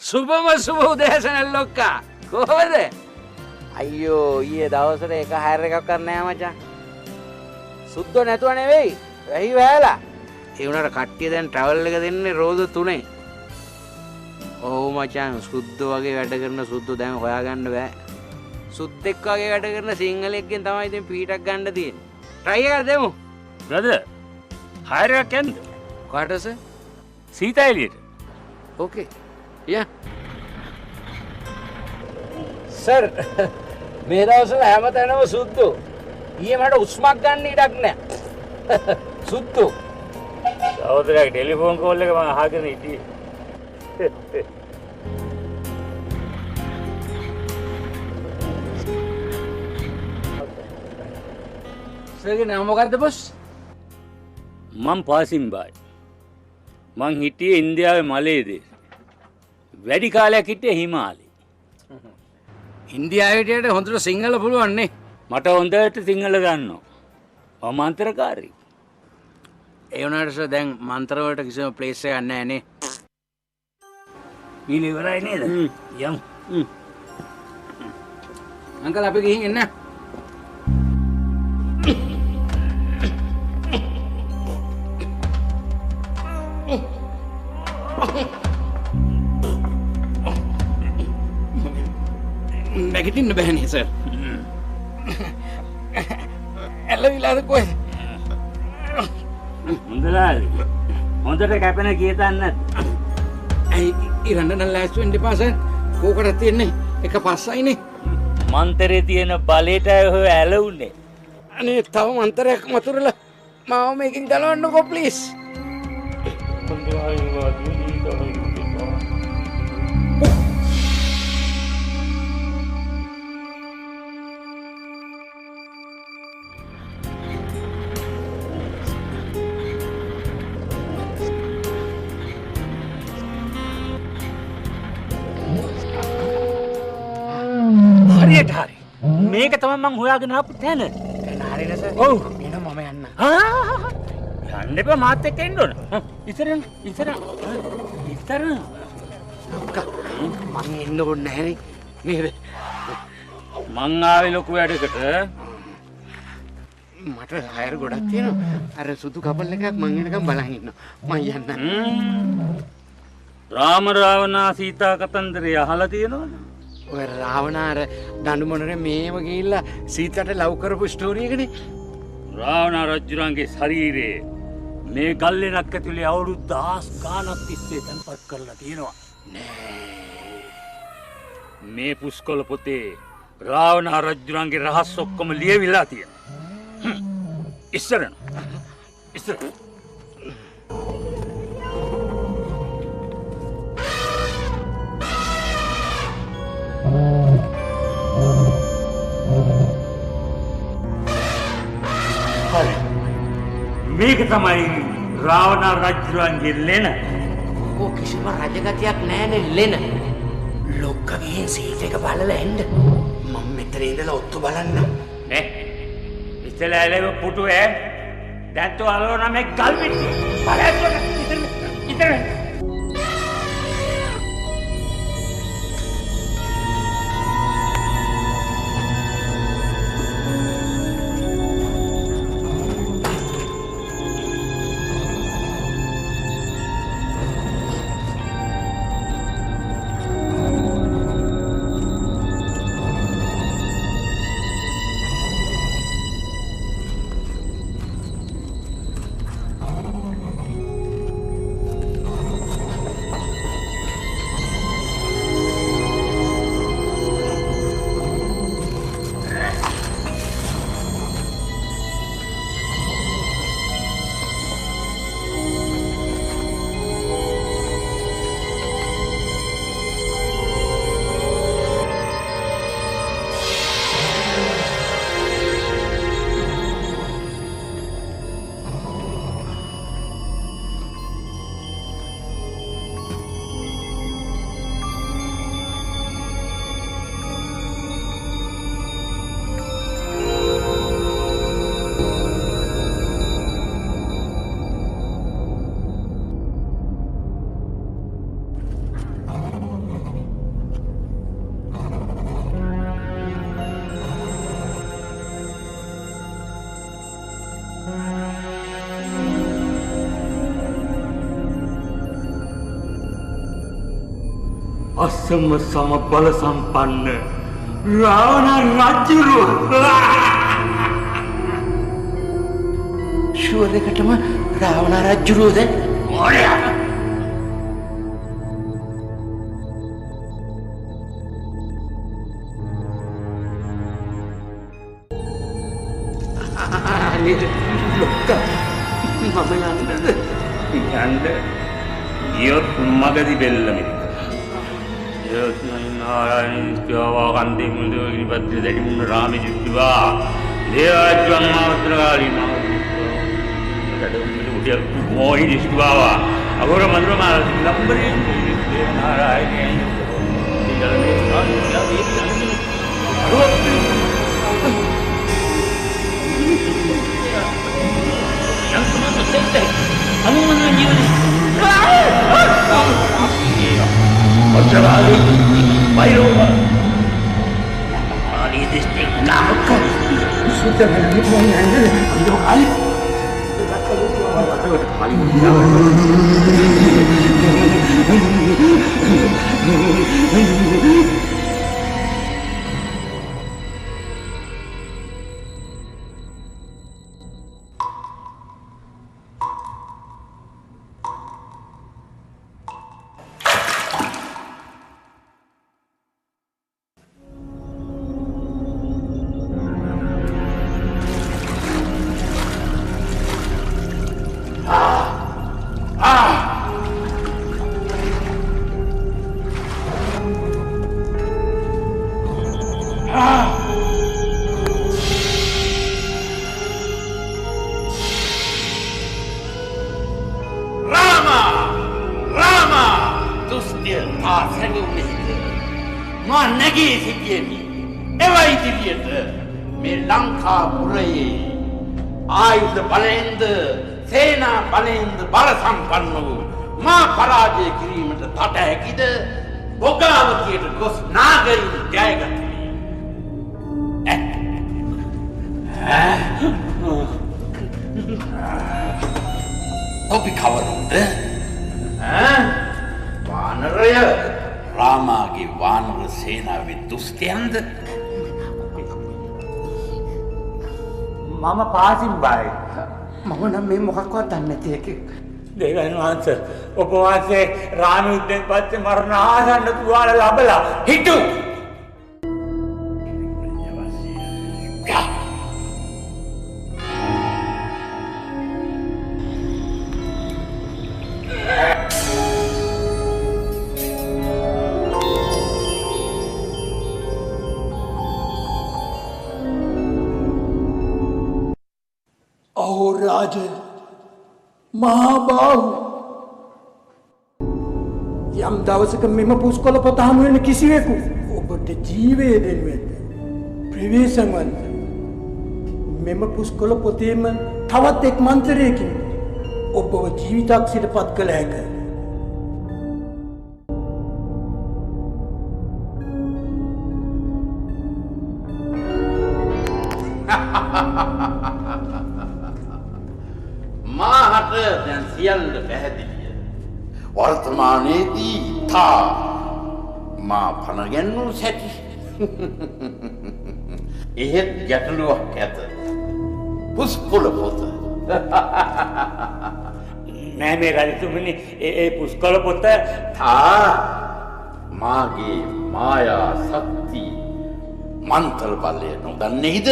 සුබම සුබ උදෑසන ලොක්කා. කොහොමද? අයියෝ ඊයේ දවසට එක හැර එකක් කරන්න නෑ මචං. සුද්දෝ නැතුව නෙවෙයි. වැහි වැහැලා. ඒ උනාට කට්ටිය දැන් ට්‍රැවල් එක දෙන්නේ රෝද 3. ඔව් මචං සුද්දෝ වගේ වැඩ කරන සුද්දෝ දැන් හොයාගන්න බෑ. සුද්දෙක් වගේ වැඩ කරන සිංහලෙක්ගෙන් තමයි ඉතින් පීටක් ගන්න තියෙන්නේ. try එකක් දෙමු. brother හයර් එකක් යන්න. කාටද සර්? සීතා එළියට. Okay. Yeah. සර් මේ දවස්වල හැමතැනම සුද්දෝ. ඊයේ මට උස්මක් ගන්න ඉඩක් නැහැ. සුද්දෝ. සහෝදරයාගේ ටෙලිෆෝන් කෝල් එක මම අහගෙන හිටියේ. සර්ගේ නම මොකද්ද බොස්? මං පාසින් බායි. මං හිටියේ ඉන්දියාවේ මලේදී. වැඩි කාලයක් හිටියේ හිමාලේ. ඉන්දියාවේ හිටියට හොඳට සිංහල පුළුවන් නේ. මට හොඳට සිංහල දන්නවා. මම අන්තරකාරී. ඒ වුණාට සර් දැන් මන්තර වලට කිසිම ප්ලේස් එකක් නැහැ නේ. මීල ඉවරයි නේද? යමු. අංකල් අපි ගිහින් එන්න. නැගිටින්න බෑනේ සර්. ඇලවිලාද කොහෙද? හොඳලාලි. හොඳට කැපෙන කීතන් නැත්. ඇයි ඉරන්න නම් ලෑස්ති වෙන්න එපා සර්. කෝකටද තියන්නේ? එක පස්සයිනේ. මන්තරේ තියෙන බලයට ඔය ඇලුන්නේ. අනේ තව මන්තරයක් මතුරලා මාව මේකෙන් ගලවන්නකෝ ප්ලීස්. හරියට හරි. මේක තමයි මං හොයාගෙන ආපු තැන. දැන් හරිනේ සර්. ඔව්. එහෙනම් මම යන්න. යන්න එපා මාත් එක්ක එන්න ඕන. ඉස්සරහ. අක්කා මං එන්න ඕනේ නැහනේ. නේද? මං ආවේ ලොකු වැඩකට. මට හයර් ගොඩක් තියෙනවා. අර සුදු කපල් එකක් මං එනකම් බලන් ඉන්නවා. මං යන්න. රාම රාවණා සීතා කතන්දරය අහලා තියෙනවද? ඔය රාවණාර දඬුමොනරේ මේව ගිහිල්ලා සීතට ලව් කරපු ස්ටෝරි එකනේ. රාවණ රජුරන්ගේ ශරීරයේ මේ ගල්ලෙනක් ඇතුලේ අවුරුදු 10 ගානක් තිස්සේ තැන්පත් කරලා තියෙනවා. මේ පුස්කොළ පොතේ රාවණ රජුරන්ගේ රහස් ඔක්කොම ලියවිලා තියෙනවා. ඉස්සර. මේක තමයි රාවණ රජුරන්ගේ ලෙන. ඕ කිසිම රජගතියක් නැහැනේ ලෙන. ලොක්ක ගිහින් සීට් එක බලලා එන්න. මම මෙතන ඉඳලා ඔත්තු බලන්න. නේ. ඉතලා ඇලෙව පුටු ඈ. දැන් තෝ අලවන මේ ගල් මිටි. බලන්න ඉතර. අසම සම බල සම්පන්න රාවණ රජුරුව. ෂුවර් එකටම රාවණ රජුරුවද? මොරයා ලොක්කා මම යන්නද? යන්න ගියොත් මගදී බෙල්ල මිරික. යොත් නායකවා කන්දේ මුඳු ඉනිපත්‍රි දෙකින් රාමි ජිත්වා දේවජ්ජන් මාත්‍රාලි නඩුම් උඩිය මොහි දිස්වා අගොර මන්ද්‍ර මාර ලම්බරේ දේවනාරායනේ ඉඳලේ ආ මම පාසින් බයි. මම නම් මේ මොකක්වත් දන්නේ නැති එකෙක්. දෙවියන් වහන්සේ ඔබ වහන්සේ රාම යුද්ධයෙන් පස්සේ මරණ ආසන්න තුවාල ලැබලා හිටු. මහාබාහු යම් දවසක මෙම පුස්කොළ පොත හමු වෙන කිසිවෙකු ඔබට ජීවය දෙනු ඇත. ප්‍රවේශමන්ත මෙම පුස්කොළ පොතේම තවත් එක් මන්ත්‍රයකින් ඔබව ජීවිතක්ෂයට පත් කළ හැක. මාහට දැන් සියල්ල පැහැදිලිය. වර්තමානයේදී තා මා පනගැන්වූ සැටි. එහෙත් ගැටලුවක් ඇත. පුස්කොළ පොත. නෑ මේ රජතුමනි ඒ පුස්කොළ පොත තා මාගේ මායා ශක්ති මන්ත්‍ර බලය නොදන්නේද?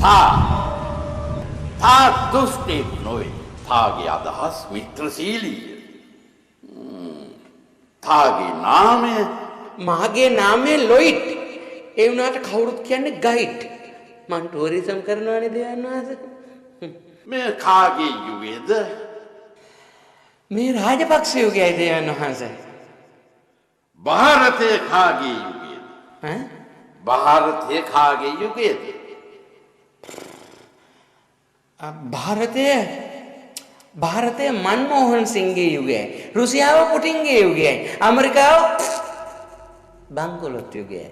තා දුෂ්ටෙක් නොවේ. තාගේ අදහස් මිත්‍රශීලීය. තාගේ නාමය මාගේ නාමය ලොයිට්. ඒ වුණාට කවුරුත් කියන්නේ ගයිඩ්. මං ටූරිසම් කරනවානේ දෙවියන් වහන්සේ. මේ කාගේ යුගයේද? මේ රාජපක්ෂ යුගයයි දෙවියන් වහන්සේ. ಭಾರತයේ කාගේ යුගයේද? ಭಾರತයේ කාගේ යුගයේද? ಭಾರತය මන්මෝහන් සිංගේ යුගයයි. රුසියාව පුටින්ගේ යුගයයි. ඇමරිකාව බංකොලොත් යුගයයි.